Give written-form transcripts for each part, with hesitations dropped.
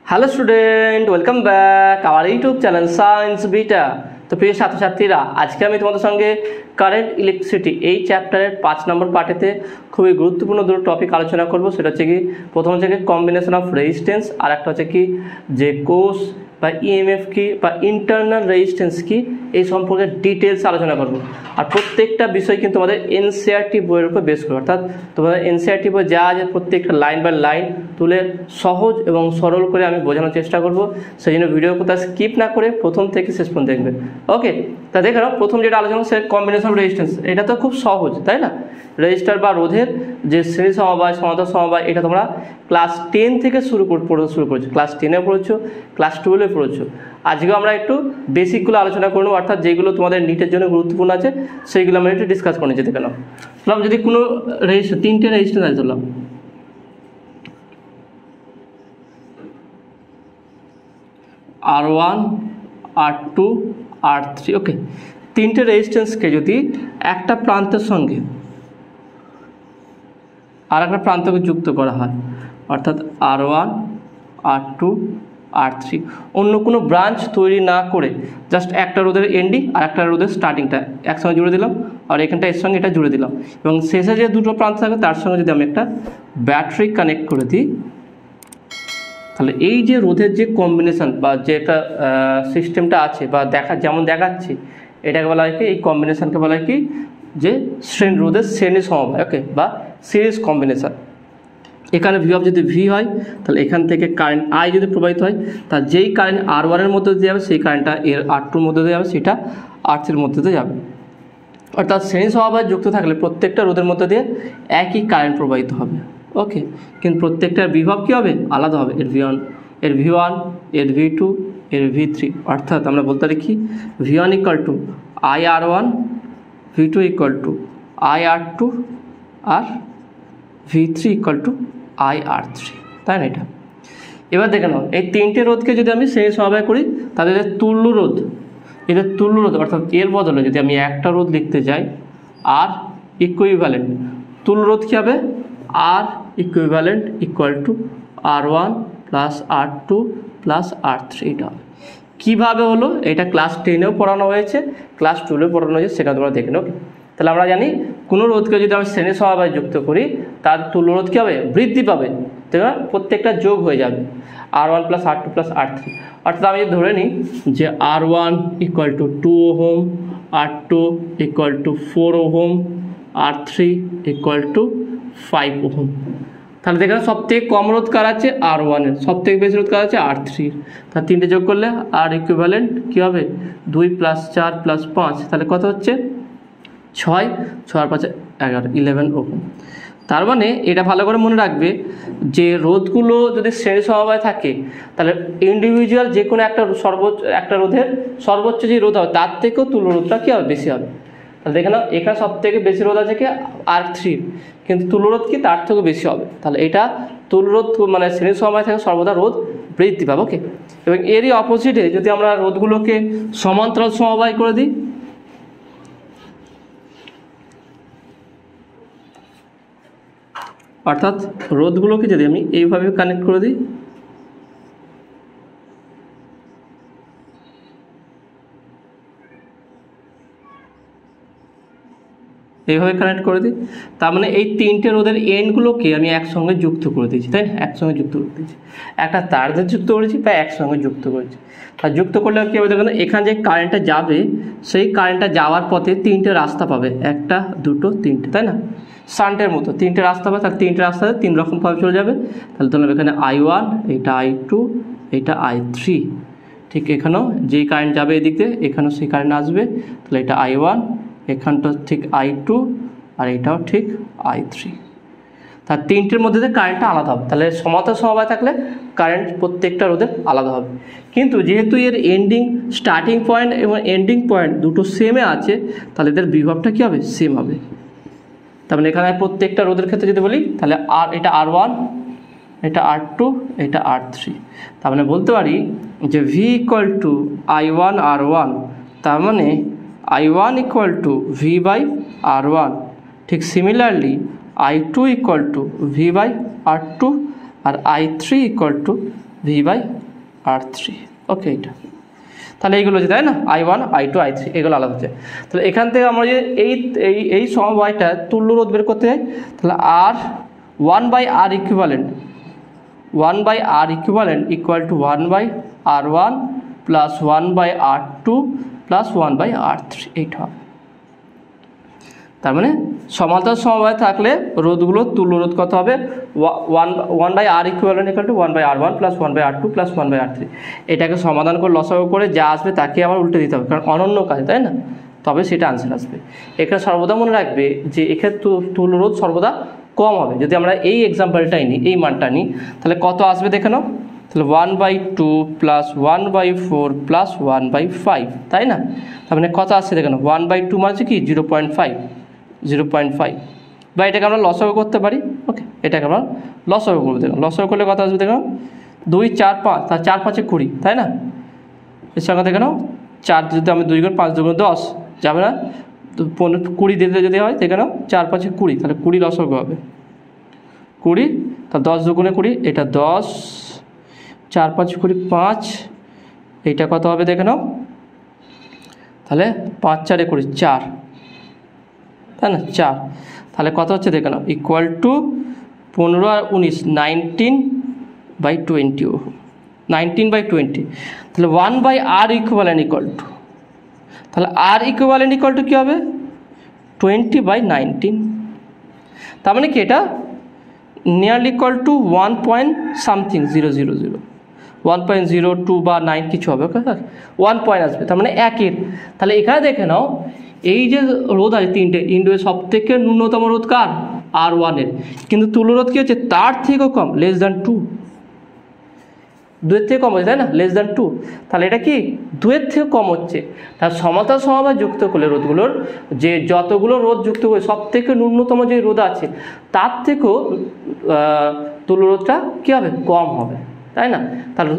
Hello student, welcome back our YouTube channel science beta. তো প্রিয় ছাত্রছাত্রীরা, আজকে আমি তোমাদের সঙ্গে কারেন্ট ইলেকট্রিসিটি এই চ্যাপ্টারের 5 নম্বর পার্টেতে খুবই গুরুত্বপূর্ণ দুটো টপিক আলোচনা করব। সেটা হচ্ছে কি, প্রথম হচ্ছে কি কম্বিনেশন অফ রেজিস্ট্যান্স, আর একটা হচ্ছে কি যে কোষ বা ইএমএফ কি বা ইন্টারনাল রেজিস্ট্যান্স কি, এই সম্পর্কে ডিটেলস আলোচনা করব। আর প্রত্যেকটা বিষয় কিন্তু তোমাদের এনসিইআরটি বইয়ের উপর বেস করে, অর্থাৎ তোমাদের এনসিইআরটি বই যা আছে প্রত্যেকটা লাইন বাই লাইন তুলে সহজ এবং সরল করে আমি বোঝানোর চেষ্টা করব। সেই জন্য ভিডিও কোথাও স্কিপ না করে প্রথম থেকে শেষ পর্যন্ত দেখবে। ওকে, তা দেখে নাও, প্রথম যেটা আলোচনা সে কম্বিনেশন অফ রেজিস্ট্যান্স। এটা তো খুব সহজ, তাই না? রেজিস্টার বা রোধের যে শ্রেণী সমবায়, সমান্তরাল সমবায়, এটা তোমরা ক্লাস 10 থেকে পড়তে শুরু করেছো। ক্লাস 10-এ পড়েছো, ক্লাস 12-এ পড়েছো। আজকে আমরা একটু বেসিকগুলো আলোচনা করবো, অর্থাৎ যেগুলো তোমাদের নিটের জন্য গুরুত্বপূর্ণ আছে সেইগুলো আমরা একটু ডিসকাস করে নিচ্ছি। দেখে নাও, ধরলাম যদি কোনো রেজিস্টার, 3টে রেজিস্ট্যান্স আছে, ধরলাম R1, R2, R3। ওকে, 3টে রেজিস্ট্যান্সকে যদি একটা প্রান্তের সঙ্গে আর একটা প্রান্তকে যুক্ত করা হয়, অর্থাৎ R1, R2, R3, অন্য কোনো ব্রাঞ্চ তৈরি না করে জাস্ট একটা রোধের এন্ডিং আর একটা রোধের স্টার্টিংটা একসঙ্গে জুড়ে দিলাম, আর এখানটা এর সঙ্গে এটা জুড়ে দিলাম, এবং শেষে যে দুটো প্রান্ত থাকবে তার সঙ্গে যদি আমি একটা ব্যাটারি কানেক্ট করে দিই, তাহলে এই যে রোধের যে কম্বিনেশন বা যে একটা সিস্টেমটা আছে বা যেমন দেখাচ্ছি, এটাকে বলা হয় কি, এই কম্বিনেশনকে বলা হয় কি যে রোধের শ্রেণী সমবায়। ওকে, বা সিরিজ কম্বিনেশন। এখানে ভি অফ যদি ভি হয়, তাহলে এখান থেকে কারেন্ট আই যদি প্রবাহিত হয়, তার যেই কারেন্ট R1-এর মধ্যে দিয়ে যাবে সেই কারেন্টটা এর R2-র মধ্যে দিয়ে যাবে, সেটা R3-র মধ্যে দিয়ে যাবে। অর্থাৎ শ্রেণী সমবায় যুক্ত থাকলে প্রত্যেকটা রোধের মধ্যে দিয়ে একই কারেন্ট প্রবাহিত হবে। ওকে, কিন্তু প্রত্যেকটার বিভব কী হবে? আলাদা হবে। এর V1, এর V1, এর V2, এর V3। অর্থাৎ আমরা বলতে পারি কি, V1 equal to IR1, V2 equal to IR2, আর V3 ইকুয়াল টু IR3, তাই না? এটা এবার দেখে নাও, এই 3টে রোধকে যদি আমি শ্রেণী সমবায় করি, তাদের তুল্য রোধ, এদের তুল্য রোধ, অর্থাৎ এর বদলে যদি আমি একটা রোধ লিখতে যাই আর ইকুইভ্যালেন্ট, তুল্য রোধ কী হবে? R equivalent equal to R1 plus R2 plus R3। এটা হবে কীভাবে হলো? এটা ক্লাস 10-এও পড়ানো হয়েছে, ক্লাস 12-এও পড়ানো হয়েছে, সেটা তোমরা দেখে নাও। তাহলে আমরা জানি কোনো রোধকে যদি আমি শ্রেণী সমবায় যুক্ত করি, তার তুল্য রোধ কী হবে? বৃদ্ধি পাবে, তাই না? প্রত্যেকটা যোগ হয়ে যাবে, R1 plus R2 plus R3। অর্থাৎ আমি ধরে নিই যে R1 equal to 2 ohm, R2 equal to 4 ohm, R3 equal to 5 ohm. তাহলে দেখেন সব থেকে কম রোধ কার আছে? R1-এর। সব থেকে বেশি রোধ কার আছে? R3-র। তাহলে 3টে যোগ করলে আর ইকুইভ্যালেন্ট কী হবে? 2 প্লাস 4 প্লাস 5, তাহলে কত হচ্ছে? 6, 6 আর 5 11, 11 ওহম। তার মানে এটা ভালো করে মনে রাখবে যে রোধগুলো যদি শ্রেণী সমবায় থাকে, তাহলে ইন্ডিভিজুয়াল যে কোনো একটা রোধের সর্বোচ্চ যে রোধ হবে তার থেকেও তুল্য রোধটা কী হবে? বেশি হবে। তাহলে দেখে নাও, এখানে সব থেকে বেশি রোধ আছে কি? R3, কিন্তু তুল্য রোধ কি তার থেকেও বেশি হবে। তাহলে এটা তুল্য রোধ মানে শ্রেণী সমবায় থেকে সর্বদা রোধ বৃদ্ধি পাবে। ওকে, এবং এরই অপোজিটে যদি আমরা রোধগুলোকে সমান্তরাল সমবায় করে দিই, অর্থাৎ রোধগুলোকে যদি আমি এইভাবে কানেক্ট করে দিই, এইভাবে কানেক্ট করে দিই, তার মানে এই 3টে রোধের এন্ডগুলোকে আমি একসঙ্গে যুক্ত করে দিয়েছি, তাই না? একসঙ্গে যুক্ত করে দিয়েছি, একটা তার দিয়ে যুক্ত করেছি বা একসঙ্গে যুক্ত করেছি। আর যুক্ত করলে কী হবে? দেখুন, এখানে যে কারেন্টটা যাবে সেই কারেন্টটা যাওয়ার পথে 3টে রাস্তা পাবে, 1, 2, 3টে, তাই না? শান্টের মতো 3টে রাস্তা পাবে, তার 3টে রাস্তাতে 3 রকমভাবে চলে যাবে। তাহলে ধরলাম এখানে I1, এটা I2, এটা I3। ঠিক এখানেও যেই কারেন্ট যাবে এদিক দিয়ে, এখানেও সেই কারেন্ট আসবে। তাহলে এটা I1, এখানটা ঠিক I2, আর এটাও ঠিক I3। তার 3টের মধ্যে দিয়ে কারেন্টটা আলাদা হবে। তাহলে সমান্তরাল সমবায় থাকলে কারেন্ট প্রত্যেকটা রোধের আলাদা হবে, কিন্তু যেহেতু এর স্টার্টিং পয়েন্ট এবং এন্ডিং পয়েন্ট দুটো সেমে আছে, তাহলে এদের বিভবটা কী হবে? সেম হবে। তার মানে এখানে প্রত্যেকটা রোধের ক্ষেত্রে যদি বলি, তাহলে এটা R1, এটা R2, এটা R3। তার মানে বলতে পারি যে V equal to I1 R1, তার মানে I1 equal to V by R1। ঠিক similarly I2 equal to V by R2, আর I3 equal to V/R3। Okay, এটা তাহলে এইগুলো হচ্ছে, তাই না, I1 I2 I3 এগুলো আলাদা হচ্ছে। তাহলে এখান থেকে আমরা যে এই সমবায়টা তুল্য রোধ বের করতে যাই, তাহলে R 1/R equivalent 1/R equivalent equal two 1/R1 plus 1/R2 plus 1/R3 এইটা হবে। তার মানে সমান্তরাল সমবায় থাকলে রোধগুলো তুল্য রোধ কত হবে, 1/R equivalent equal two 1/R1 plus 1/R2 plus 1/R3। এটাকে সমাধান করে লসাগু করে যা আসবে তাকে আবার উল্টে দিতে হবে, কারণ অনন্য কাজ, তাই না, তবে সেটা আনসার আসবে। এখানে সর্বদা মনে রাখবে যে এখানে তুল্য রোধ সর্বদা কম হবে। যদি আমরা এই এক্সাম্পলটাই নিই, এই মানটা নিই, তাহলে কত আসবে দেখে নাও, তাহলে 1/2 প্লাস 1/4 প্লাস 1/5, তাই না। তার মানে কত আসছে দেখে নাও, 1/2 মানে হচ্ছে কি 0.5 বা এটাকে আমরা লসাগু করতে পারি। ওকে, এটাকে আমরা লসাগু করবো। দেখুন লসাগু করলে কত আসবে দেখো, 2 4 5, তার 4 5 20, তাই না। এর সঙ্গে দেখে নাও 4 যদি আমি 2 গুণ 5 2 গুণ 10 যাবে না, 15 20 দিতে যদি হয় দেখে নাও 4 5 20, তাহলে 20 লসাগু হবে 20, তাহলে 10 2 গুণে 20, এটা 10, 4 5 20 5, এইটা কত হবে দেখে নাও, তাহলে 5 4 20 4, তাই না 4, তাহলে কত হচ্ছে দেখে নাও ইকুয়াল টু 15 আর 19 19/20 19/20। তাহলে 1/R ইকুইভ্যালেন্ট ইকুয়াল টু, তাহলে R ইকুইভ্যালেন্ট ইকুয়াল টু কী হবে 20/19। তার মানে কি এটা নিয়ারলি ইকুয়াল টু 1.something 1.02 বা 9 কিছু হবে, ওকে 1 পয়েন্ট আসবে, তার মানে 1-এর। তাহলে এখানে দেখে নাও এই যে রোধ আছে তিনটে, ইন্ডোয়ের সব থেকে ন্যূনতম রোধ কার, R1-এর, কিন্তু তুল্য রোধ কী হচ্ছে তার থেকেও কম, <2, 2-এর থেকে কম হচ্ছে, তাই না, <2। তাহলে এটা কি 2-এর থেকে কম হচ্ছে। তার সমান্তরাল সমবায় যুক্ত করলে রোধগুলোর যে যতগুলো রোধ যুক্ত করে সব থেকে ন্যূনতম যে রোধ আছে তার থেকেও তুল্য রোধটা কী হবে, কম হবে, তাই না। তাহলে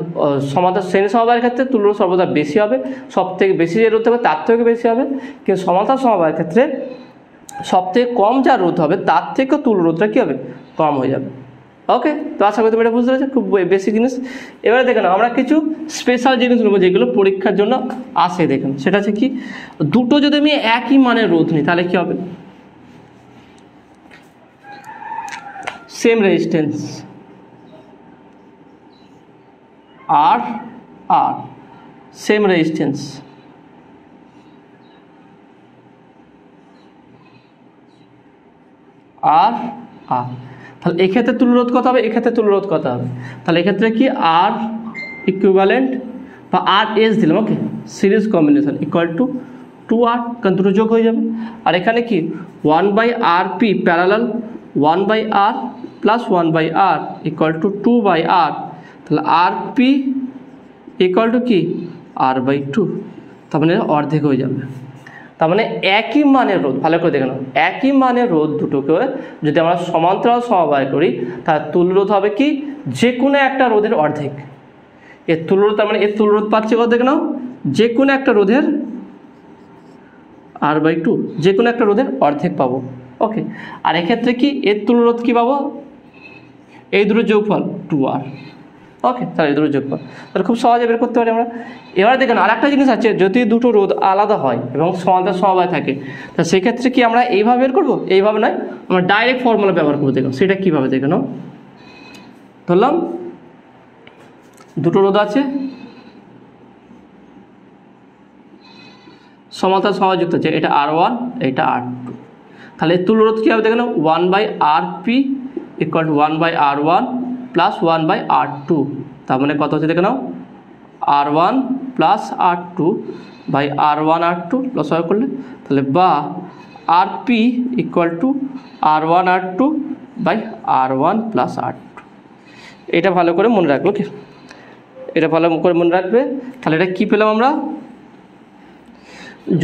সমান্তরাল শ্রেণী সমবায়ের ক্ষেত্রে তুল্য রোধ সর্বদা বেশি হবে, সব থেকে বেশি যে রোধ হবে তার থেকে বেশি হবে, কিন্তু সমান্তরাল সমবায়ের ক্ষেত্রে সব থেকে কম যা রোধ হবে তার থেকেও তুল্য রোধটা কী হবে, কম হয়ে যাবে। ওকে, তো আশা করি তুমি এটা বুঝতে পেরেছো, খুব বেসিক জিনিস। এবারে দেখেন আমরা কিছু স্পেশাল জিনিস নেবো যেগুলো পরীক্ষার জন্য আসে। দেখেন সেটা হচ্ছে কি, দুটো যদি আমি একই মানের রোধ নিই তাহলে কী হবে, same resistance R same resistance R তাহলে এক্ষেত্রে তুল্য রোধ কত হবে, এক্ষেত্রে তুল্য রোধ কত হবে, তাহলে এক্ষেত্রে কি R ইকুইভ্যালেন্ট বা RS দিলাম, okay, series combination equal to 2R, কারণ দুটো যোগ হয়ে যাবে। আর এখানে কি 1/RP parallel 1/R plus 1/R equal to 2/R, তাহলে RP ইকুয়াল টু কি R/2, তার মানে অর্ধেক হয়ে যাবে। তার মানে একই মানের রোধ, ভালো করে দেখে নাও, একই মানের রোধ দুটোকে যদি আমরা সমান্তরাল সমবায় করি তার তুল্য রোধ হবে কি যে কোনো একটা রোধের অর্ধেক। এর তুল্য রোধ, তার মানে এর তুল্য রোধ পাচ্ছে কত দেখে নাও, যে কোনো একটা রোধের R/2, যে কোনো একটা রোধের অর্ধেক পাবো। ওকে, আর এক্ষেত্রে কি এর তুল্য রোধ কী পাবো, এই দুটো যোগফল 2R। ওকে, তাহলে এই দুটো যোগফল, তাহলে খুব সহজে বের করতে পারি আমরা। এবার দেখেন আর একটা জিনিস আছে, যদি দুটো রোধ আলাদা হয় এবং সমান্তরাল সমবায় থাকে তা সেক্ষেত্রে কি আমরা এইভাবে বের করবো, এইভাবে নয়, আমরা ডাইরেক্ট ফর্মুলা ব্যবহার করবো। দেখুন সেটা কীভাবে দেখে নাও, ধরলাম দুটো রোধ আছে, সমান্তরাল সমবায় যুক্ত আছে, এটা R1 এটা R2, তাহলে তুল্য রোধ কী হবে দেখে নাও 1/RP equal to 1/R1 plus 1/R2, তার মানে কত হচ্ছে দেখে নাও R1 plus R2 by R1 R2 লসাগু করলে, তাহলে বা RP equal to R1 R2 by R1 plus R2। এটা ভালো করে মনে রাখবে, ওকে, এটা ভালো করে মনে রাখবে। তাহলে এটা কী পেলাম আমরা,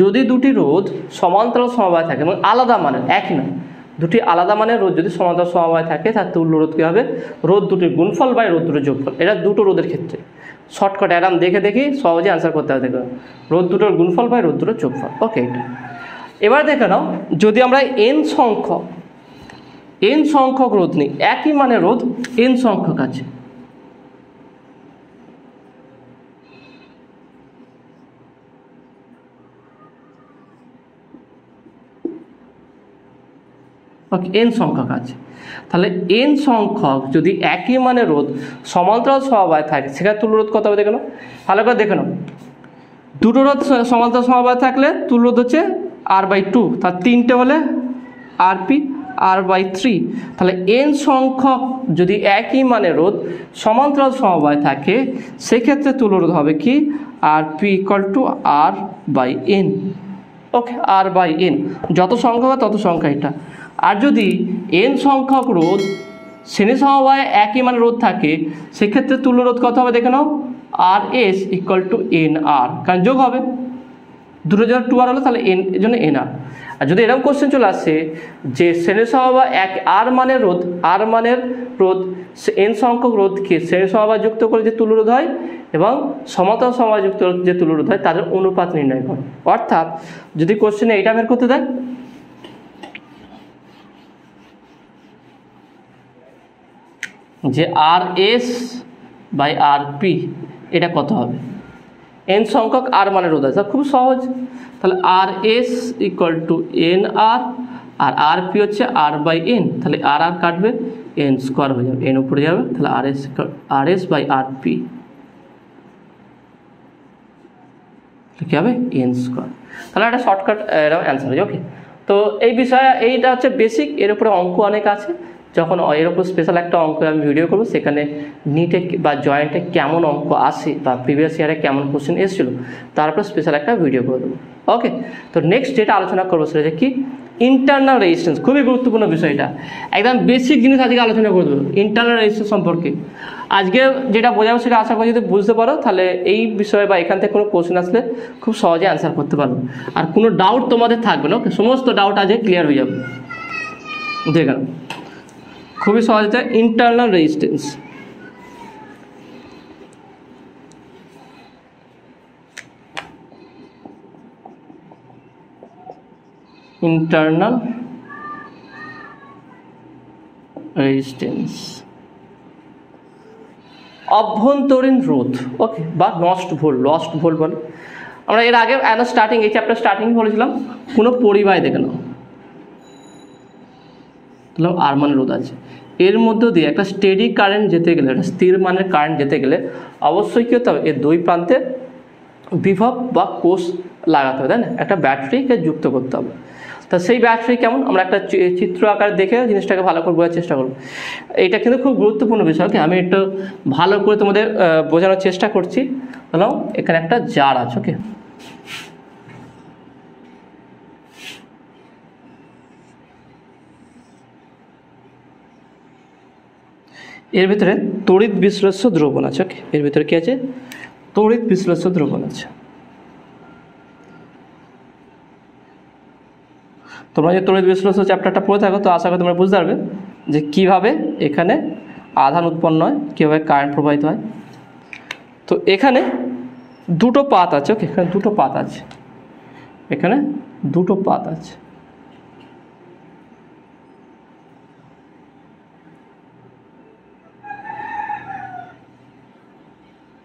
যদি দুটি রোধ সমান্তরাল সমবায় থাকে এবং আলাদা মানের, একই না, দুটি আলাদা মানের রোধ যদি সমান্তরাল সমবায় থাকে তার তুল্য রোধ কী হবে, রোধ দুটির গুণফল বাই রোধ দুটোর যোগফল। এটা দুটো রোধের ক্ষেত্রে শর্টকাট অ্যারাম দেখে দেখে সহজে আনসার করতে হবে। দেখো রোধ দুটোর গুণফল বাই রোধ দুটোর যোগফল। ওকে, এটা এবার দেখে নাও, যদি আমরা n সংখ্যক রোধ নিই, একই মানের রোধ n সংখ্যক আছে, ওকে, এন সংখ্যক আছে। তাহলে এন সংখ্যক যদি একই মানে রোধ সমান্তরাল সমবায় থাকে সেখানে তুল্য রোধ কত হবে দেখে নাও, ভালো করে দেখে নাও। দুটো রোধ সমান্তরাল সমবায় থাকলে তুল্য রোধ হচ্ছে R/2, তার তিনটে হলে RP R/3। তাহলে এন সংখ্যক যদি একই মানে রোধ সমান্তরাল সমবায় থাকে সেক্ষেত্রে তুল্য রোধ হবে কি RP = R/N। ওকে, R/N, যত সংখ্যক হয় তত সংখ্যা এটা। আর যদি এন সংখ্যক রোধ শ্রেণী সমবায়ে একই মানে রোধ থাকে সেক্ষেত্রে তুল্য রোধ কত হবে দেখে নাও, RS = NR, কারণ যোগ হবে, দুটো যখন 2R হলো তাহলে এন এর জন্য NR। আর যদি এরকম কোশ্চেন চলে আসে যে শ্রেণী সমবায় এক R মানের রোধ এন সংখ্যক রোধকে শ্রেণী সমবায় যুক্ত করে যে তুল্য রোধ হয় এবং সমান্তরাল সমবায় যুক্ত যে তুল্য রোধ হয় তাদের অনুপাত নির্ণয় করো। অর্থাৎ যদি কোশ্চেনে এইটা বের করতে দেয় যে RS/RP এটা কত হবে, এন সংখ্যক আর মানে রোধ আছে, খুব সহজ। তাহলে RS = NR আর RP হচ্ছে R/N, তাহলে R কাটবে, N² হয়ে যাবে, N উপরে যাবে, তাহলে RS/RP কী হবে N²। তাহলে একটা শর্টকাট এরকম অ্যান্সার হয়ে যাবে। ওকে, তো এই বিষয়ে এইটা হচ্ছে বেসিক, এর উপরে অঙ্ক অনেক আছে, যখন এর উপর স্পেশাল একটা অঙ্ক আমি ভিডিও করবো, সেখানে নিটে বা জয়েন্টে কেমন অঙ্ক আসে বা প্রিভিয়াস ইয়ারে কেমন কোশ্চেন এসেছিলো তারপর স্পেশাল একটা ভিডিও করে দেবো। ওকে, তো নেক্সট যেটা আলোচনা করবো সেটা যে কি ইন্টারনাল রেজিস্ট্যান্স, খুবই গুরুত্বপূর্ণ বিষয়টা, একদম বেসিক জিনিস আজকে আলোচনা করে দেবো ইন্টারনাল রেজিস্ট্যান্স সম্পর্কে। আজকে যেটা বোঝাবো সেটা আশা করি যদি বুঝতে পারো তাহলে এই বিষয়ে বা এখান থেকে কোনো কোশ্চেন আসলে খুব সহজে অ্যান্সার করতে পারবো, আর কোনো ডাউট তোমাদের থাকবে না। ওকে, সমস্ত ডাউট আজকে ক্লিয়ার হয়ে যাবে। দেখেন খুবই সহজ, এটা ইন্টারনাল রেজিস্ট্যান্স। ইন্টারনাল রেজিস্ট্যান্স অভ্যন্তরীণ রোধ, ওকে, বা লস্ট ভোল্ট বলে আমরা এর আগে স্টার্টিং এই চ্যাপ্টার স্টার্টিং বলেছিলাম। কোনো পরিবাহী দেখে নাও, তাহলে আর মানে রোধ আছে, এর মধ্য দিয়ে একটা স্টেডি কারেন্ট যেতে গেলে, একটা স্থির মানের কারেন্ট যেতে গেলে অবশ্যই কী হতে হবে, এর দুই প্রান্তে বিভব বা কোষ লাগাতে হবে, তাই না, একটা ব্যাটারিকে যুক্ত করতে হবে। তা সেই ব্যাটারি কেমন, আমরা একটা চিত্র আকারে দেখে জিনিসটাকে ভালো করে বোঝার চেষ্টা করব। এটা কিন্তু খুব গুরুত্বপূর্ণ বিষয়। ওকে, আমি একটু ভালো করে তোমাদের বোঝানোর চেষ্টা করছি। হলো এখানে একটা জার আছে, ওকে, এর ভিতরে তড়িৎ বিশ্লেষ্য দ্রবণ আছে। ওকে, এর ভিতরে কি আছে, তড়িৎ বিশ্লেষ্য দ্রবণ আছে। তোমরা যে তড়িৎ বিশ্লেষ্য চ্যাপ্টারটা পড়ে থাকো তো আশা করি তোমরা বুঝতে পারবে যে কীভাবে এখানে আধান উৎপন্ন হয়, কীভাবে কারেন্ট প্রবাহিত হয়। তো এখানে দুটো পাত আছে। ওকে, এখানে দুটো পাত আছে, এখানে দুটো পাত আছে।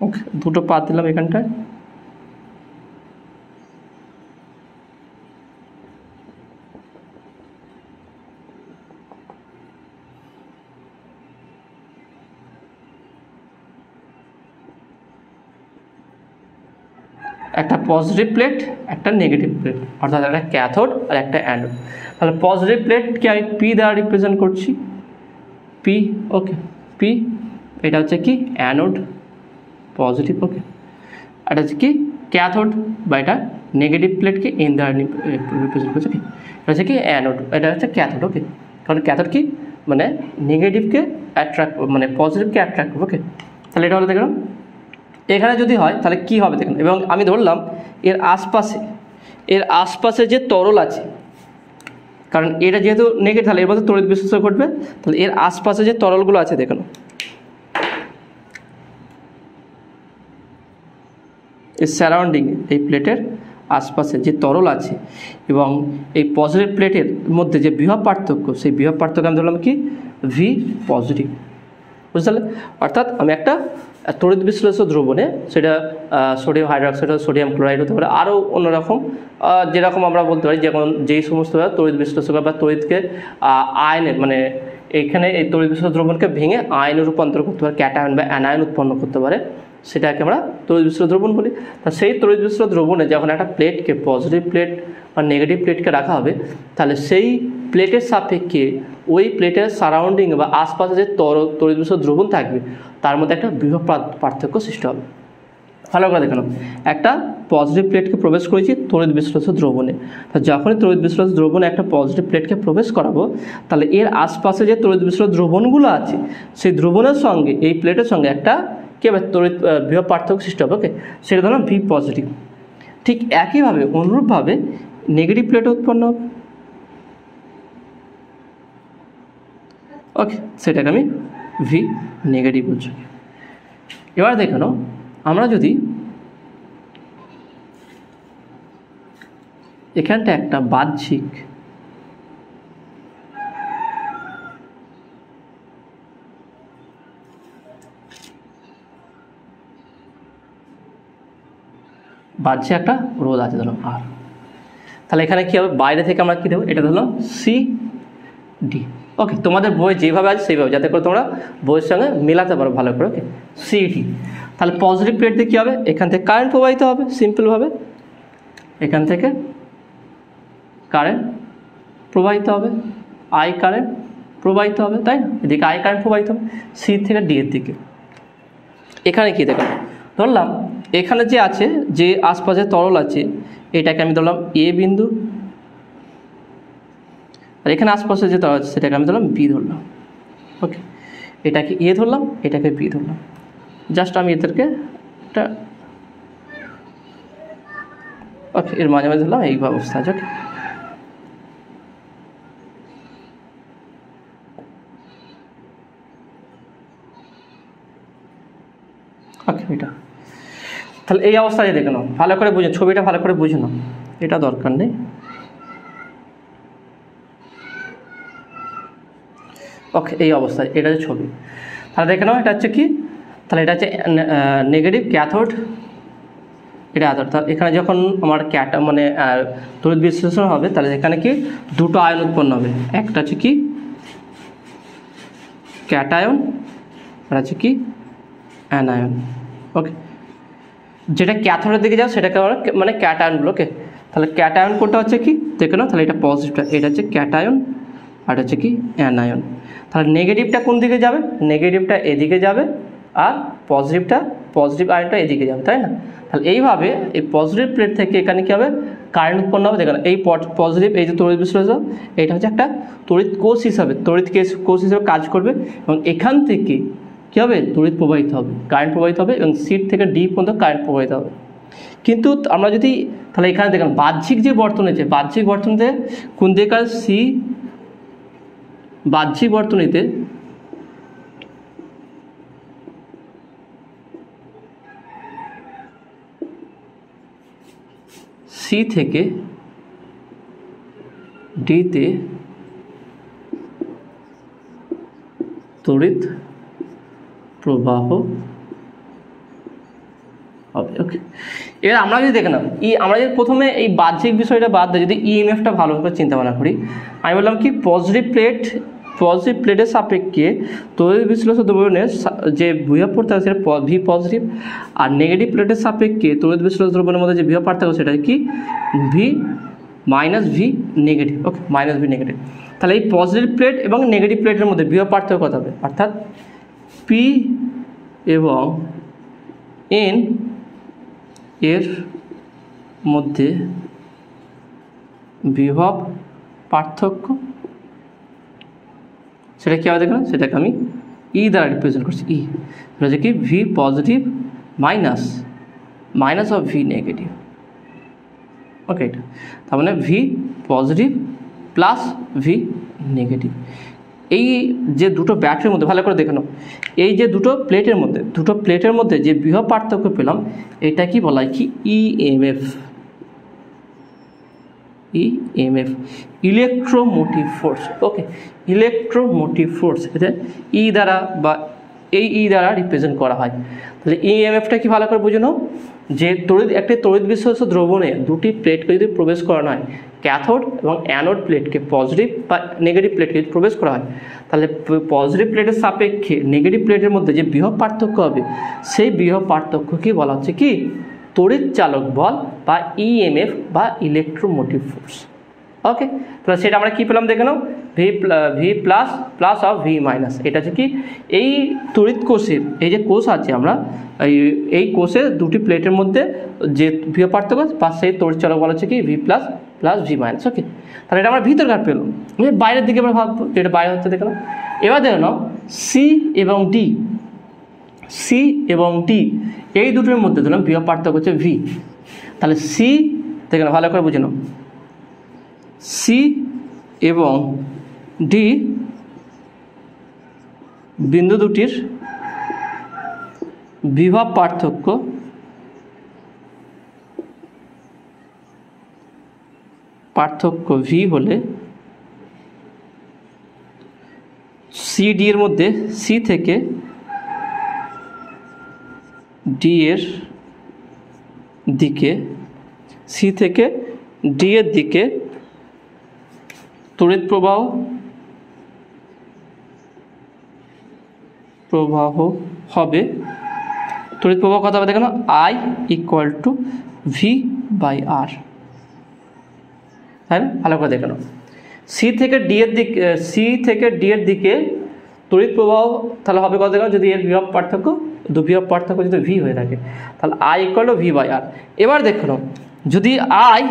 ওকে, দুটো পাত দিলাম এখানটায়। একটা পজিটিভ প্লেট, একটা নেগেটিভ প্লেট, অর্থাৎ একটা ক্যাথোড আর একটা অ্যানোড। তাহলে পজিটিভ প্লেটকে আমি পি দ্বারা রিপ্রেজেন্ট করছি, পি। ওকে, পি, এটা হচ্ছে কি অ্যানোড পজিটিভ। ওকে, এটা হচ্ছে কি ক্যাথোড বা এটা নেগেটিভ প্লেটকে এন দ্বারা রিপ্রেজেন্ট করছে, কি এটা হচ্ছে কি অ্যানোড, এটা হচ্ছে ক্যাথোড। ওকে, কারণ ক্যাথোড কি মানে নেগেটিভকে অ্যাট্রাক্ট, মানে পজিটিভকে অ্যাট্রাক্ট করবে। ওকে, তাহলে এটা হলো দেখলাম। এখানে যদি হয় তাহলে কি হবে দেখুন, এবং আমি ধরলাম এর আশপাশে যে তরল আছে, কারণ এটা যেহেতু নেগেটিভ তাহলে এর মধ্যে তড়িৎ বিশ্লেষ্য ঘটবে। তাহলে এর আশপাশে যে তরলগুলো আছে দেখুন, এই সারাউন্ডিং এই প্লেটের আশপাশে যে তরল আছে এবং এই পজিটিভ প্লেটের মধ্যে যে বিভব পার্থক্য, সেই বিভব পার্থক্য আমি ধরলাম কি ভি পজিটিভ। বুঝতে পারলে? অর্থাৎ আমি একটা তড়িৎ বিশ্লেষ্য দ্রবণে, সেটা সোডিয়াম হাইড্রোক্সাইড, সোডিয়াম ক্লোরাইড হতে পারে, আরও অন্যরকম, যেরকম আমরা বলতে পারি যেই সমস্ত তড়িৎ বিশ্লেষক বা তড়িৎকে আয়নে, মানে এইখানে এই তড়িৎ বিশ্লেষ্য দ্রবণকে ভেঙে আয়নে রূপান্তর করতে পারে, ক্যাটায়ন বা অ্যানায়ন উৎপন্ন করতে পারে, সেটাকে আমরা তড়িৎ বিশ্লেষ্য দ্রবণ বলি। তা সেই তড়িৎ বিশ্লেষ্য দ্রবণে যখন একটা প্লেটকে, পজিটিভ প্লেট বা নেগেটিভ প্লেটকে রাখা হবে, তাহলে সেই প্লেটের সাপেক্ষে ওই প্লেটের সারাউন্ডিং বা আশপাশে যে তড়িৎ বিশ্লেষ্য দ্রবণ থাকবে তার মধ্যে একটা বিভব পার্থক্য সৃষ্টি হবে। ভালো করে দেখে নাও, একটা পজিটিভ প্লেটকে প্রবেশ করেছি তড়িৎ বিশ্লেষ্য দ্রবণে, তা যখনই তড়িৎ বিশ্লেষ্য দ্রবণে একটা পজিটিভ প্লেটকে প্রবেশ করাবো, তাহলে এর আশপাশে যে তড়িৎ বিশ্লেষ্য দ্রবণগুলো আছে সেই দ্রবণের সঙ্গে এই প্লেটের সঙ্গে একটা কী হবে, তড়িৎ বিভব পার্থক্য সৃষ্টি হবে। ওকে, সেটা ধরো ভি পজিটিভ। ঠিক একইভাবে অনুরূপভাবে নেগেটিভ প্লেটে উৎপন্ন হবে। ওকে, সেটাকে আমি ভি নেগেটিভ বলছি। এবার দেখে নাও, আমরা যদি এখানটা একটা বাহ্যিক একটা রোধ আছে ধরো আর, তাহলে এখানে কী হবে, বাইরে থেকে আমরা কী দেবো, এটা ধরলাম সি ডি। ওকে, তোমাদের বই যেভাবে আছে সেইভাবে, যাতে করে তোমরা বইয়ের সঙ্গে মেলাতে পারো ভালো করে। ওকে, সি ডি। তাহলে পজিটিভ প্লেট দিয়ে কী হবে, এখান থেকে কারেন্ট প্রবাহিত হবে, সিম্পলভাবে এখান থেকে কারেন্ট প্রবাহিত হবে, আই কারেন্ট প্রবাহিত হবে, তাই না? এদিকে আই কারেন্ট প্রবাহিত হবে সি থেকে ডি এর দিকে। এখানে কী দেখো, ধরলাম এখানে যে আছে, যে আশপাশে তরল আছে, এটাকে আমি ধরলাম এ বিন্দু, আর এখানে আশপাশে যে তরল আছে সেটাকে আমি ধরলাম বি ধরলাম। ওকে, এটাকে এ ধরলাম, এটাকে বি ধরলাম। জাস্ট আমি এদেরকে একটা, ওকে, এর মাঝে মাঝে ধরলাম এই অবস্থা আছে। ওকে, ওকে, এটা তাহলে এই অবস্থায় দেখে নাও, ভালো করে বুঝে, ছবিটা ভালো করে বুঝে নাও, এটা দরকার নেই। ওকে, এই অবস্থায় এটা হচ্ছে ছবি। তাহলে দেখে নাও, এটা হচ্ছে কি, তাহলে এটা হচ্ছে নেগেটিভ ক্যাথোড, এটা অ্যাথোড। তাহলে এখানে যখন আমার মানে তড়িৎ বিশ্লেষণ হবে, তাহলে এখানে কি দুটো আয়ন উৎপন্ন হবে, একটা হচ্ছে কি ক্যাটায়ন, আর হচ্ছে কি অ্যানায়ন। ওকে, যেটা ক্যাথোডের দিকে যাও সেটাকে আমরা মানে ক্যাটায়নগুলোকে, তাহলে ক্যাটায়ন কোনটা হচ্ছে কি দেখে নাও, তাহলে এটা পজিটিভটা, এটা হচ্ছে ক্যাটায়ন, আর হচ্ছে কি অ্যানায়ন। তাহলে নেগেটিভটা কোন দিকে যাবে, নেগেটিভটা এদিকে যাবে, আর পজিটিভ আয়নটা এদিকে যাবে, তাই না? তাহলে এইভাবে এই পজিটিভ প্লেট থেকে এখানে কী হবে, কারেন্ট উৎপন্ন হবে। দেখেন এই পজিটিভ, এই যে তড়িৎ বিশ্লেষক, এটা হচ্ছে একটা তড়িৎ কোষ হিসাবে, কোষ হিসাবে কাজ করবে, এবং এখান থেকে কী হবে, তড়িৎ প্রবাহিত হবে, কারেন্ট প্রবাহিত হবে, এবং সি থেকে ডি পর্যন্ত কারেন্ট প্রবাহিত হবে। কিন্তু আমরা যদি তাহলে এখানে দেখেন বাহ্যিক যে বর্তনী আছে, বাহ্যিক বর্তনীতে কোন দিকে সি, বাহ্যিক বর্তনীতে সি থেকে ডিতে তড়িৎ প্রবাহ হবে। ওকে, এবার আমরা যদি দেখে নাও, আমরা যদি প্রথমে এই বাহ্যিক বিষয়টা বাদ দিয়ে যদি ইএমএফটা ভালোভাবে চিন্তা ভাবনা করি, আমি বললাম কি পজিটিভ প্লেটের সাপেক্ষে তড়িৎ বিশ্লেষ্য দ্রবণের যে বিভব পার্থক্য সেটা ভি পজিটিভ, আর নেগেটিভ প্লেটের সাপেক্ষে তড়িৎ বিশ্লেষ্য দ্রবণের মধ্যে যে বিভব পার্থক্য সেটা কি ভি মাইনাস ভি নেগেটিভ। ওকে, মাইনাস ভি নেগেটিভ। তাহলে এই পজিটিভ প্লেট এবং নেগেটিভ প্লেটের মধ্যে বিভব পার্থক্য কত হবে, অর্থাৎ পি এবং এন এর মধ্যে বিভব পার্থক্য, সেটা কী হবে দেখুন, সেটাকে আমি ই দ্বারা রিপ্রেজেন্ট করছি। ই এটা হচ্ছে কি V positive minus of V negative. Okay, এটা তার মানে V positive plus V negative. এই যে দুটো ব্যাটারির মধ্যে ভালো করে দেখে নাও, এই যে দুটো প্লেটের মধ্যে যে বিভব পার্থক্য পেলাম, এটা কি বলা হয় কি ইএমএফ, ইলেকট্রোমোটিভ ফোর্স। ওকে, ইলেকট্রোমোটিভ ফোর্স, এতে ই দ্বারা বা এই ই দ্বারা রিপ্রেজেন্ট করা হয়। তাহলে ইএমএফটা কি ভালো করে বুঝে নাও, যে একটি তড়িৎ বিশ্বস্ত দ্রবণে দুটি প্লেটকে যদি প্রবেশ করানো হয়, ক্যাথোড এবং অ্যানোড প্লেটকে পজিটিভ বা নেগেটিভ প্লেটকে যদি প্রবেশ করা হয়, তাহলে পজিটিভ প্লেটের সাপেক্ষে নেগেটিভ প্লেটের মধ্যে যে বৃহৎ পার্থক্য হবে, সেই বৃহৎ পার্থক্য কি বলা হচ্ছে কি তড়িৎ চালক বল বা ইএমএফ বা ইলেকট্রোমোটিভ ফোর্স। ওকে, তাহলে সেটা আমরা কি পেলাম দেখে নাও, V plus plus of V minus. এটা হচ্ছে কি এই তড়িৎ কোষের এই যে কোষ আছে, আমরা এই কোষের দুটি প্লেটের মধ্যে যে বৃহৎ পার্থক্য বা সেই তড়িৎ চালক বলা হচ্ছে কি V plus plus V minus. Okay, তাহলে এটা আমরা ভিতরকার পেলাম। বাইরের দিকে আমরা ভাববো যেটা বাইরে হচ্ছে দেখে নাও। এবার দেখে নাও সি এবং ডি, সি এবং ডি এই দুটোর মধ্যে ধরলাম বৃহৎ পার্থক্য হচ্ছে ভি। তাহলে সি দেখে নাও, ভালো করে বুঝে নাও, সি এবং ডি বিন্দু দুটির বিভব পার্থক্য ভি হলে সি ডি এর মধ্যে সি থেকে ডি এর দিকে, সি থেকে ডি এর দিকে তড়িৎ প্রবাহ হবে। তড়িৎ প্রবাহ কত হবে দেখো না, I equal to V by R. তাই না, ভালো করে দেখে নাও। সি থেকে ডি এর দিকে তড়িৎ প্রবাহ তাহলে হবে কত দেখো, যদি এর বিভব পার্থক্য বিভব পার্থক্য যদি ভি হয়ে থাকে, তাহলে I equal to V by R. এবার দেখো নাও, যদি I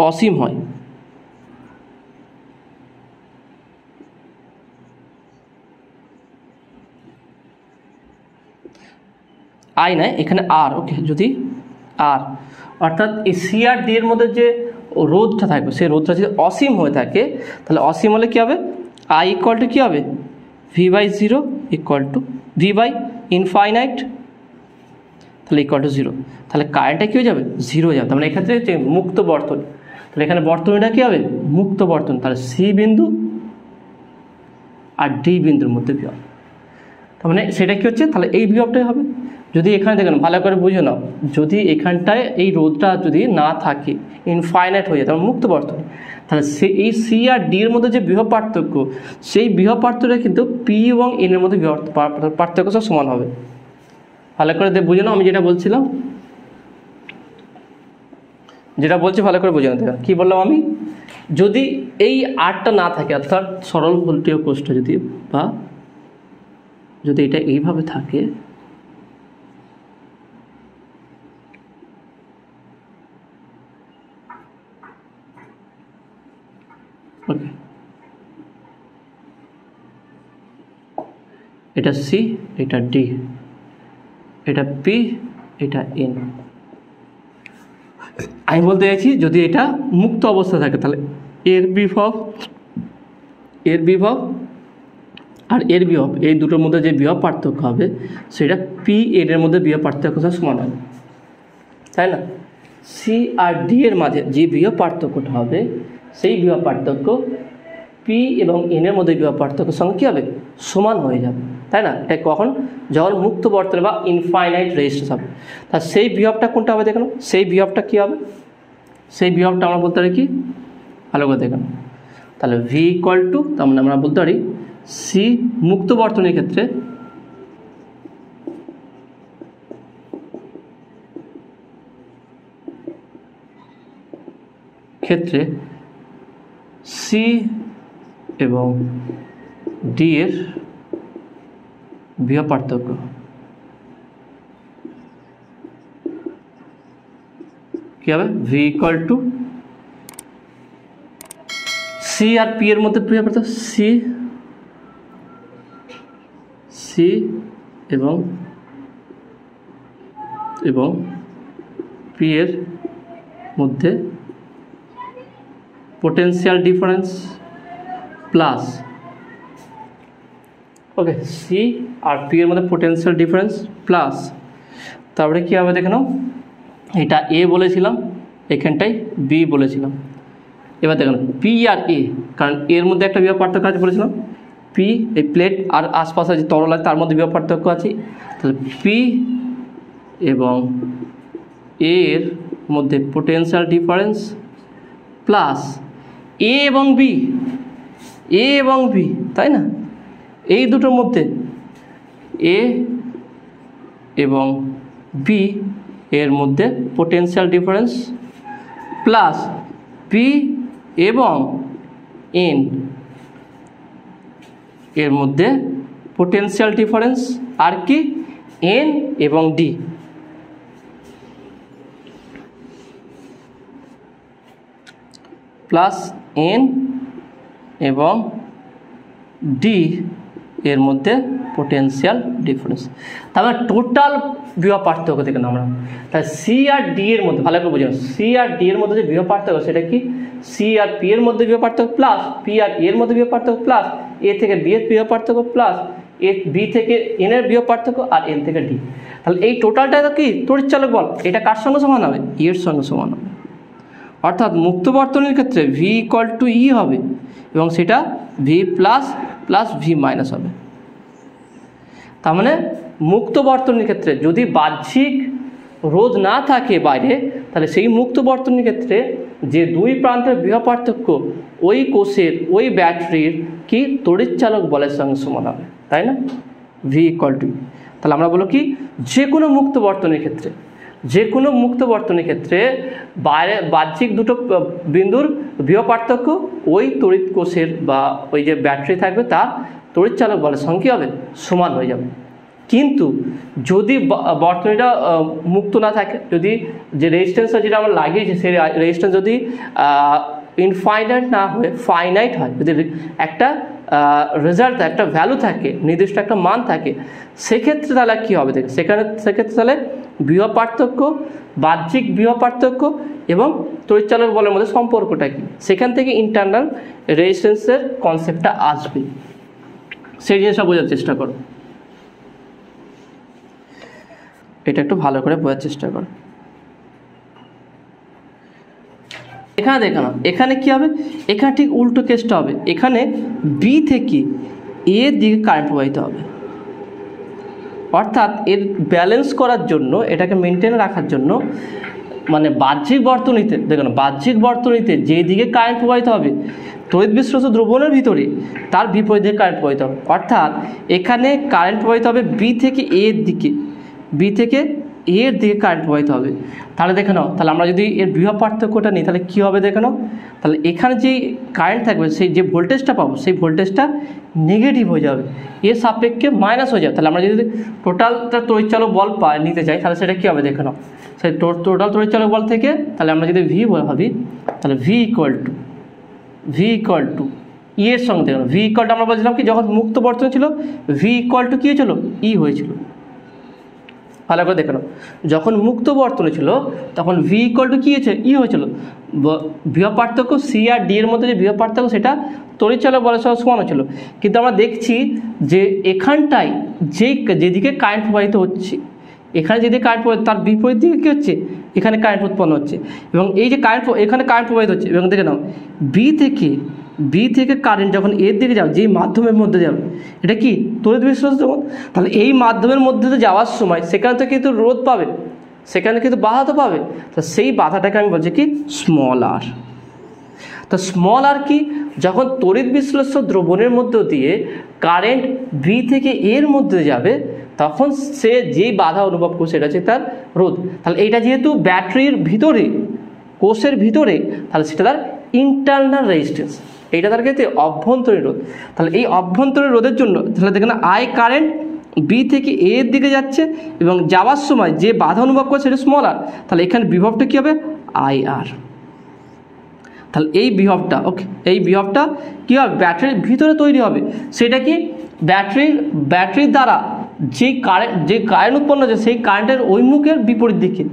অসীম হয়, আই নয় এখানে আর, ওকে, যদি আর অর্থাৎ এই সি আর ডি এর মধ্যে যে রোধটা থাকবে সেই রোধটা যদি অসীম হয়ে থাকে, তাহলে অসীম হলে কী হবে, আই ইকুয়াল টু কী হবে V by zero equal to V by infinite, তাহলে ইকুয়াল টু জিরো। তাহলে কারেন্টটা কী হয়ে যাবে, জিরো হয়ে যাবে। তার মানে এক্ষেত্রে হচ্ছে মুক্ত বর্তনী, তাহলে এখানে বর্তনীটা কী হবে মুক্ত বর্তনী। তাহলে সি বিন্দু আর ডি বিন্দুর মধ্যে বিভব, তার মানে সেটা কী হচ্ছে, তাহলে এই বিভবটাই হবে। যদি এখানে দেখেন ভালো করে বুঝে নাও, যদি এখানটায় এই রোধটা যদি না থাকে, ইনফাইনাইট হয়ে যায়, তাহলে মুক্ত বর্তনী, তাহলে এই সি আর ডি এর মধ্যে যে বৃহৎ পার্থক্য, সেই বৃহৎ পার্থক্যটা কিন্তু পি এবং এন এর মধ্যে পার্থক্য সব সমান হবে। ভালো করে বুঝে নাও, আমি যেটা বলছিলাম, যেটা বলছি ভালো করে বুঝে নাও। দেখেন কী বললাম আমি, যদি এই আরটা না থাকে, অর্থাৎ সরল ভোল্টীয় কোষটা যদি, বা যদি এটা এইভাবে থাকে, ওকে, এটা সি, এটা ডি, এটা পি, এটা এন। আমি বলতে চাইছি যদি এটা মুক্ত অবস্থা থাকে, তাহলে এর বিভব আর এর বিভব এই দুটোর মধ্যে যে বিভব পার্থক্য হবে, সেটা পি এন এর মধ্যে বিভব পার্থক্য সমান হবে, তাই না। সি আর ডি এর মাঝে যে বিভব পার্থক্যটা হবে, সেই বিভব পার্থক্য পি এবং এন এর মধ্যে বিভব পার্থক্যের সঙ্গে কী হবে, সমান হয়ে যাবে, তাই না। এটা কখন, যখন মুক্ত বর্তনী বা ইনফাইনাইট রেজিস্ট্যান্স হবে। তা সেই বিভবটা কোনটা হবে দেখুন, সেই বিভবটা কী হবে, সেই বিভবটা আমরা বলতে পারি কি, ভালো করে দেখুন, তাহলে ভি ইকুয়াল টু, তার মানে আমরা বলতে পারি সি মুক্ত বর্তনীর ক্ষেত্রে সি এবং ডি এর বিভব পার্থক্য কি হবে, ভি ইকুয়াল টু সি আর পি এর মধ্যে বিভব পার্থক্য, সি এবং পি এর মধ্যে potential difference plus, okay, C আর পি এর মধ্যে পোটেনশিয়াল ডিফারেন্স প্লাস, তারপরে কী হবে দেখে নাও, এটা এ বলেছিলাম, এখানটায় বি বলেছিলাম, এবার দেখুন পি আর এ, কারণ এর মধ্যে একটা বিভব পার্থক্য আছে বলেছিলাম, পি এই প্লেট আর আশপাশে যে তরল আছে তার মধ্যে বিভব পার্থক্য আছে, তাহলে পি এবং এর মধ্যে পোটেনশিয়াল ডিফারেন্স প্লাস এ এবং বি, এ এবং বি, তাই না, এই দুটোর মধ্যে এ এবং বি এর মধ্যে পোটেনশিয়াল ডিফারেন্স প্লাস পি এবং এন এর মধ্যে পোটেনশিয়াল ডিফারেন্স, আর কি এন এবং ডি, প্লাস এন এবং ডি এর মধ্যে পোটেনশিয়াল ডিফারেন্স। তারপরে টোটাল বিভব পার্থক্য থেকে আমরা, তাই সি আর ডি এর মধ্যে ভালো করে বুঝুন, সি আর ডি এর মধ্যে যে বিভব পার্থক্য সেটা কি, সি আর পি এর মধ্যে বিভব পার্থক্য প্লাস পি আর এর মধ্যে বিভব পার্থক্য প্লাস এ থেকে বি এর বিভব পার্থক্য প্লাস এ বি থেকে এন এর বিভব পার্থক্য আর এন থেকে ডি। তাহলে এই টোটালটা কি তড়িৎচালক বল, এটা কার সঙ্গে সমান হবে, এর সঙ্গে সমান হবে। অর্থাৎ মুক্ত বর্তনীর ক্ষেত্রে ভি ইকুয়াল টু ই হবে এবং সেটা V plus plus V minus হবে। তার মানে মুক্ত বর্তনীর ক্ষেত্রে যদি বাহ্যিক রোধ না থাকে বাইরে, তাহলে সেই মুক্ত বর্তনীর ক্ষেত্রে যে দুই প্রান্তের বিভব পার্থক্য ওই কোষের ওই ব্যাটারির কি তড়িৎচালক বলের সঙ্গে সমান হবে, তাই না, ভি ইকুয়াল টু। তাহলে আমরা বলো কি যে কোনো মুক্ত বর্তনীর ক্ষেত্রে, যে কোনো মুক্ত বর্তনীর ক্ষেত্রে বাইরে বাহ্যিক দুটো বিন্দুর বিভব পার্থক্য ওই তড়িৎ কোষের বা ওই যে ব্যাটারি থাকবে তার তড়িৎচালক বলের সঙ্গে কী হবে, সমান হয়ে যাবে। কিন্তু যদি বর্তনীটা মুক্ত না থাকে, যদি যে রেজিস্ট্যান্সটা যেটা আমরা লাগিয়েছি সেই রেজিস্ট্যান্স যদি ইনফাইনাইট না হয়ে ফাইনাইট হয়, যদি একটা রেজাল্ট একটা ভ্যালু থাকে, নির্দিষ্ট একটা মান থাকে, সেক্ষেত্রে তাহলে কী হবে দেখে, সেক্ষেত্রে তাহলে বিভব পার্থক্য, বাহ্যিক বিভব পার্থক্য এবং তড়িৎচালক বলের মধ্যে সম্পর্কটা কী, সেখান থেকে ইন্টারনাল রেজিস্ট্যান্সের কনসেপ্টটা আসবে। সেই জিনিসটা বোঝার চেষ্টা করো, এটা একটু ভালো করে বোঝার চেষ্টা করো। এখানে দেখো না, এখানে কি হবে, এখানে ঠিক উল্টো কেসটা হবে, এখানে বি থেকে এ দিকে কারেন্ট প্রবাহিত হবে। অর্থাৎ এর ব্যালেন্স করার জন্য, এটাকে মেনটেন রাখার জন্য, মানে বাহ্যিক বর্তনীতে দেখো না, বাহ্যিক বর্তনীতে যেদিকে কারেন্ট প্রবাহিত হবে তড়িৎ বিশ্লেষ্য দ্রবণের ভিতরে তার বিপরীত দিকে কারেন্ট প্রবাহিত হবে। অর্থাৎ এখানে কারেন্ট প্রবাহিত হবে বি থেকে এর দিকে, বি থেকে এর দিকে কারেন্ট প্রবাহিত হবে। তাহলে দেখে নাও, তাহলে আমরা যদি এর বিভব পার্থক্যটা নিই তাহলে কী হবে দেখে নাও, তাহলে এখানে যেই কারেন্ট থাকবে সেই যে ভোল্টেজটা পাবো সেই ভোল্টেজটা নেগেটিভ হয়ে যাবে, এর সাপেক্ষে মাইনাস হয়ে যাবে। তাহলে আমরা যদি টোটালটা তড়িৎচালক বল নিতে চাই তাহলে সেটা কী হবে দেখে নাও, সেই টোটাল তড়িৎচালক বল থেকে তাহলে আমরা যদি ভি ভাবি তাহলে ভি ইকুয়াল টু ই এর সঙ্গে দেখো, ভি ইকুয়াল টু আমরা বলছিলাম কি যখন মুক্ত বর্তনী ছিল ভি ইকুয়াল টু কী হয়েছিল, ই হয়েছিল। ভালো করে দেখে নাও, যখন মুক্ত বর্তনী ছিল তখন ভি ইকুয়াল টু কী হয়েছে, ই হয়েছিল। বিভব পার্থক্য সি আর ডি এর মধ্যে যে বিভব পার্থক্য সেটা তড়িৎচালক বলের সঙ্গে সমান হচ্ছিল। কিন্তু আমরা দেখছি যে এখানটায় যেদিকে কারেন্ট প্রবাহিত হচ্ছে, এখানে যেদিকে কারেন্ট প্রবাহিত তার বিপরীত দিকে কী হচ্ছে, এখানে কারেন্ট উৎপন্ন হচ্ছে এবং এই যে এখানে কারেন্ট প্রবাহিত হচ্ছে এবং দেখে নাও বি থেকে কারেন্ট যখন এর দিকে যাবে, যেই মাধ্যমের মধ্যে যাবে এটা কি তড়িৎ বিশ্লেষ্য দ্রবণ, তাহলে এই মাধ্যমের মধ্যে যাওয়ার সময় সেখান থেকে কিন্তু রোধ পাবে, সেখানে কিন্তু বাধা তো পাবে, তো সেই বাধাটাকে আমি বলছি কি স্মল আর। তো স্মল আর কি, যখন তড়িৎ বিশ্লেষ্য দ্রবণের মধ্য দিয়ে কারেন্ট বি থেকে এর মধ্যে যাবে তখন সে যেই বাধা অনুভব করছে সেটা হচ্ছে তার রোধ। তাহলে এইটা যেহেতু ব্যাটারির ভিতরে, কোষের ভিতরে, তাহলে সেটা তার ইন্টারনাল রেজিস্ট্যান্স, এইটা তার ক্ষেত্রে অভ্যন্তরীণ রোধ। তাহলে এই অভ্যন্তরীণ রোধের জন্য তাহলে দেখেন আই কারেন্ট বি থেকে এর দিকে যাচ্ছে এবং যাওয়ার সময় যে বাধা অনুভব করছে সেটা স্মল আর, তাহলে এখানে বিভবটা কী হবে, আই আর। তাহলে এই বিভবটা এই বিভবটা কী হবে, ব্যাটারির ভিতরে তৈরি হবে। সেটা কি ব্যাটারির দ্বারা যে কারেন্ট উৎপন্ন হচ্ছে সেই কারেন্টের ওই মুখের বিপরীত দিকে,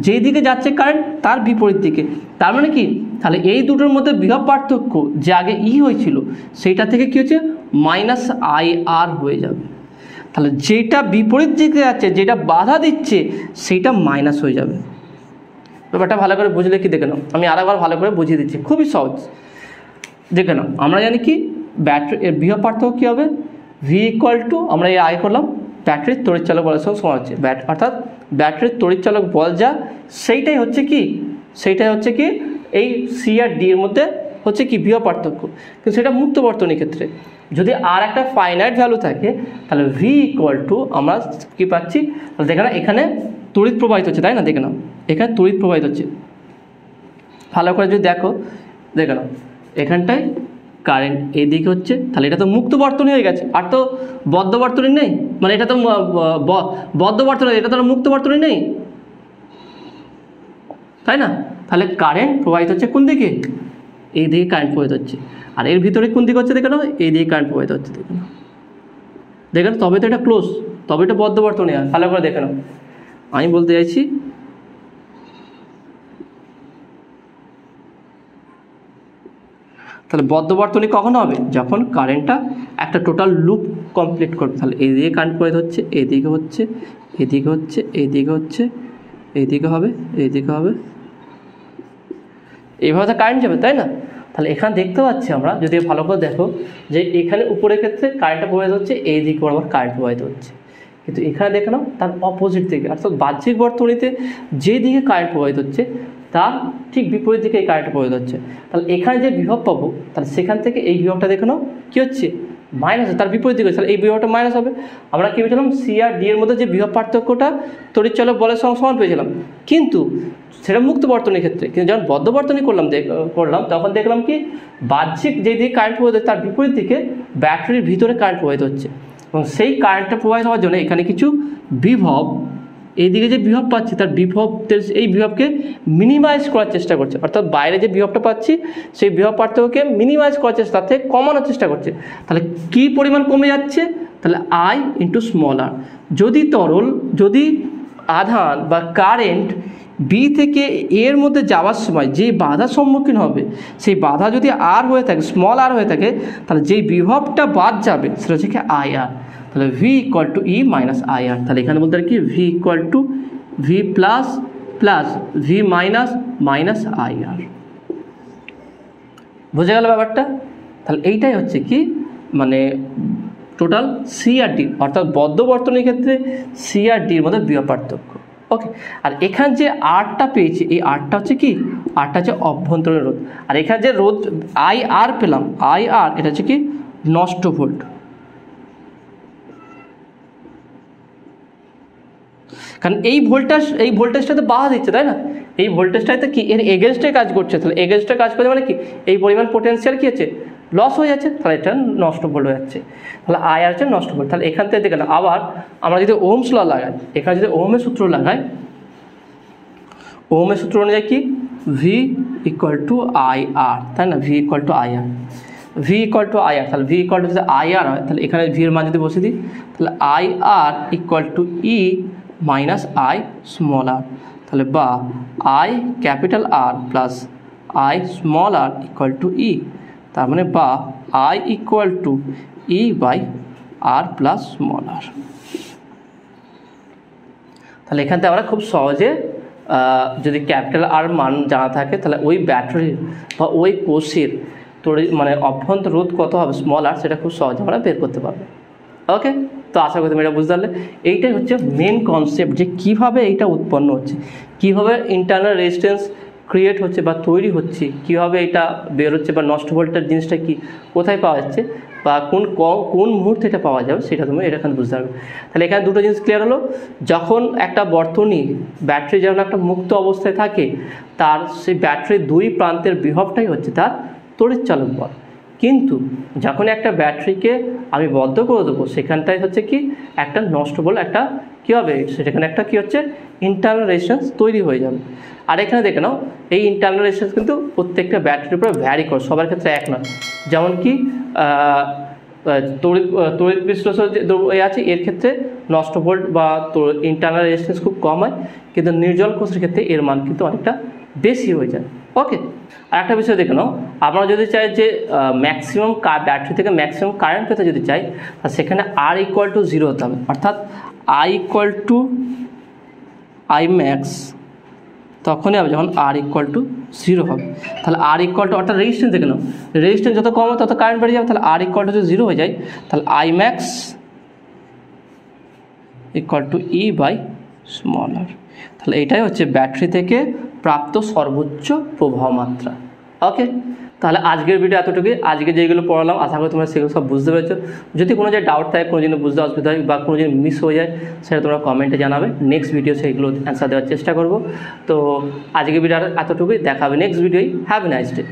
যেই দিকে যাচ্ছে কারেন্ট তার বিপরীত দিকে। তার মানে কি, তাহলে এই দুটোর মধ্যে বিভব পার্থক্য যে আগে ই হয়েছিল সেইটা থেকে কী হচ্ছে মাইনাস আই আর হয়ে যাবে। তাহলে যেটা বিপরীত দিকে যাচ্ছে, যেটা বাধা দিচ্ছে সেইটা মাইনাস হয়ে যাবে। ব্যাপারটা ভালো করে বুঝলে কি দেখে নাও, আমি আরেকবার ভালো করে বুঝিয়ে দিচ্ছি, খুবই সহজ। দেখে নাও, আমরা জানি কি ব্যাটারি এর বিভব পার্থক্য কী হবে, ভি ইকুয়াল টু, আমরা এই আগে করলাম ব্যাটারির তড়িৎচালক বলের সঙ্গে সমান হচ্ছে, অর্থাৎ ব্যাটারির তড়িৎচালক বল যা সেইটাই হচ্ছে কি এই সি আর ডি এর মধ্যে হচ্ছে কি বিভব পার্থক্য। কিন্তু সেটা মুক্ত বর্তনীর ক্ষেত্রে যদি আর একটা ফাইনাইট ভ্যালু থাকে তাহলে ভি ইকুয়াল টু আমরা কী পাচ্ছি, তাহলে দেখে না এখানে তড়িৎ প্রবাহিত হচ্ছে, তাই না, দেখে নাও এখানে তড়িৎ প্রবাহিত হচ্ছে, ভালো করে যদি দেখে নাও এখানটায় কারেন্ট এইদিকে হচ্ছে, তাহলে এটা তো মুক্ত বর্তনী হয়ে গেছে, আর তো বদ্ধ বর্তনী নেই, মানে এটা তো বদ্ধ বর্তনী, এটা তো মুক্ত বর্তনী নেই, তাই না। তাহলে কারেন্ট প্রবাহিত হচ্ছে কোন দিকে, এই দিকে কারেন্ট প্রবাহিত হচ্ছে, আর এর ভিতরে কোন দিকে হচ্ছে দেখে নাও, এই দিকে কারেন্ট প্রবাহিত হচ্ছে, দেখে নাও তবে তো এটা ক্লোজ, তবে এটা বদ্ধ বর্তনী হয়, ভালো করে দেখে নাও। আমি বলতে চাইছি তাহলে বদ্ধ বর্তনী কখন হবে, যখন কারেন্টটা একটা টোটাল লুপ কমপ্লিট করবে, তাহলে এইদিকে কারেন্ট প্রবাহিত হচ্ছে, এইদিকে হচ্ছে, এইদিকে হচ্ছে, এইদিকে হচ্ছে, এইদিকে হবে, এইদিকে হবে, এইভাবে তো কারেন্ট যাবে, তাই না। তাহলে এখানে দেখতে পাচ্ছি আমরা, যদি ভালো করে দেখো যে এখানে উপরের ক্ষেত্রে কারেন্টটা প্রবাহিত হচ্ছে, এই দিক বরাবর কারেন্ট প্রবাহিত হচ্ছে, কিন্তু এখানে দেখে নাও তার অপোজিট দিকে, অর্থাৎ বাহ্যিক বর্তনীতে যে দিকে কারেন্ট প্রবাহিত হচ্ছে তার ঠিক বিপরীত দিকে এই কারেন্ট প্রবাহিত হচ্ছে। তাহলে এখানে যে বিভব পাবো, তাহলে সেখান থেকে এই বিভবটা দেখে নাও কী হচ্ছে, মাইনাস, তার বিপরীত দিকে, তাহলে এই বিভবটা মাইনাস হবে। আমরা কী পেয়েছিলাম, সি আর ডি এর মধ্যে যে বিভব পার্থক্যটা তড়িৎচালক বলের সঙ্গে সমান পেয়েছিলাম, কিন্তু সেটা মুক্ত বর্তনীর ক্ষেত্রে, কিন্তু যখন বদ্ধ বর্তনী করলাম তখন দেখলাম কি বাহ্যিক যে দিকে কারেন্ট প্রবাহিত হচ্ছে তার বিপরীত দিকে ব্যাটারির ভিতরে কারেন্ট প্রবাহিত হচ্ছে, এবং সেই কারেন্টটা প্রবাহিত হওয়ার জন্য এখানে কিছু বিভব, এইদিকে যে বিভব পাচ্ছি তার এই বিভবকে মিনিমাইজ করার চেষ্টা করছে, অর্থাৎ বাইরে যে বিভবটা পাচ্ছি সেই বিভব পার্থক্যকে মিনিমাইজ করার চেষ্টা, তার থেকে কমানোর চেষ্টা করছে। তাহলে কি পরিমাণ কমে যাচ্ছে, তাহলে আই ইন্টু স্মল আর। যদি আধান বা কারেন্ট বি থেকে এর মধ্যে যাওয়ার সময় যে বাধার সম্মুখীন হবে, সেই বাধা যদি আর হয়ে থাকে, স্মল আর হয়ে থাকে, তাহলে যেই বিভবটা বাদ যাবে সেটা হচ্ছে কি আই আর। তাহলে V equal to E minus I R. তাহলে এখানে বলতে পারি কি V equal to V plus V minus I R. বোঝা গেল ব্যাপারটা। তাহলে এইটাই হচ্ছে কি মানে টোটাল সি আর ডি, অর্থাৎ বদ্ধ বর্তনীর ক্ষেত্রে সি আর ডির মধ্যে বিভব পার্থক্য। ওকে, আর এখানে যে আরটা পেয়েছি, এই আরটা হচ্ছে কি, আরটা হচ্ছে অভ্যন্তরীণ রোধ, আর এখানে যে রোধ আই আর পেলাম, আই আর এটা হচ্ছে কি নষ্ট ভোল্ট। কারণ এই ভোল্টেজটা তো বাধা দিচ্ছে, তাই না, এই ভোল্টেজটাই তো কি এর এগেনস্টে কাজ করছে, তাহলে এগেনস্টে কাজ করছে মানে কি এই পরিমাণ পোটেনশিয়াল কী হচ্ছে, লস হয়ে যাচ্ছে, তাহলে এটা নষ্ট ভোল্ট হয়ে যাচ্ছে, তাহলে আই আর হচ্ছে নষ্ট ভোল্ট। তাহলে এখান থেকে দেখে না, আবার আমরা যদি ওহমস ল লাগাই, এখানে যদি ওহমের সূত্র লাগাই, ওহমের সূত্র অনুযায়ী কি ভি ইকুয়াল টু আই আর, তাই না, V equal two I R, তাহলে ভি ইকুয়াল টু যদি আই আর হয়, তাহলে এখানে ভি এর মান যদি বসে দিই, তাহলে I R equal to E minus I small R, তাহলে বা I capital R plus I small R equal to E, তার মানে বা I equal to E by R plus small R. তাহলে এখান থেকে আমরা খুব সহজে যদি ক্যাপিটাল আর মান জানা থাকে, তাহলে ওই ব্যাটারির বা ওই কোষের মানে অভ্যন্তর রোধ কত হবে স্মল আর, সেটা খুব সহজে আমরা বের করতে পারবো। ওকে, তো আশা করি তুমি এটা বুঝতে পারলে। এইটাই হচ্ছে মেন কনসেপ্ট, যে কীভাবে এইটা উৎপন্ন হচ্ছে, কীভাবে ইন্টারনাল রেজিস্ট্যান্স ক্রিয়েট হচ্ছে বা তৈরি হচ্ছে, কীভাবে এটা বের হচ্ছে, বা নষ্ট ভোল্টের জিনিসটা কি কোথায় পাওয়া যাচ্ছে, বা কোন মুহূর্তে এটা পাওয়া যাবে, সেটা তুমি এটা এখানে বুঝতে পারবে। তাহলে এখানে দুটো জিনিস ক্লিয়ার হলো, যখন একটা বর্তনী ব্যাটারি যখন একটা মুক্ত অবস্থায় থাকে, তার সেই ব্যাটারির দুই প্রান্তের বিভবটাই হচ্ছে তার তড়িৎচালক বল, কিন্তু যখন একটা ব্যাটারিকে আমি বদ্ধ করে দেবো, সেখানটায় হচ্ছে কি একটা নষ্ট বল, একটা কী হবে, সেখানে একটা কী হচ্ছে ইন্টারনাল রেজিস্ট্যান্স তৈরি হয়ে যাবে। আর এখানে দেখে নাও এই ইন্টারনাল রেজিস্ট্যান্স কিন্তু প্রত্যেকটা ব্যাটারির উপরে ভ্যারি করে, সবার ক্ষেত্রে এক নয়। যেমন কি তড়িৎ বিশ্লেষণ যে আছে, এর ক্ষেত্রে নষ্ট ভোল্ট বা ইন্টারনাল রেজিস্ট্যান্স খুব কম হয়, কিন্তু নির্জল কোষের ক্ষেত্রে এর মান কিন্তু অনেকটা বেশি হয়ে যায়। ওকে, আর একটা বিষয় দেখে নাও, আমরা যদি চাই যে ম্যাক্সিমাম ব্যাটারি থেকে ম্যাক্সিমাম কারেন্ট পেতে যদি চাই, তাহলে সেখানে আর ইকুয়াল টু 0 হতে হবে, অর্থাৎ I equal two I max তখনই হবে যখন আর ইকুয়াল টু 0 হবে। তাহলে আর ইকুয়াল টু, অর্থাৎ রেজিস্ট্যান্স দেখে নাও, রেজিস্ট্যান্স যত কম হবে তত কারেন্ট বেড়ে যাবে। তাহলে আর ইকুয়াল টু যদি 0 হয়ে যায় তাহলে I max equal to E by small R. তাহলে এটাই হচ্ছে ব্যাটারি থেকে প্রাপ্ত সর্বোচ্চ প্রবাহ মাত্রা। ওকে, তাহলে আজকের ভিডিও এতটুকুই। আজকে যেগুলো পড়ালাম আশা করি তোমরা সেগুলো সব বুঝতে পেরেছো। যদি কোনো যে ডাউট থাকে, কোনো জিনিস বুঝতে অসুবিধা হয় বা কোনো জিনিস মিস হয়ে যায়, সেটা তোমরা কমেন্টে জানাবে। নেক্সট ভিডিও সেইগুলো অ্যান্সার দেওয়ার চেষ্টা করব। তো আজকের ভিডিও এতটুকুই, দেখা হবে নেক্সট ভিডিওই। Have a nice day.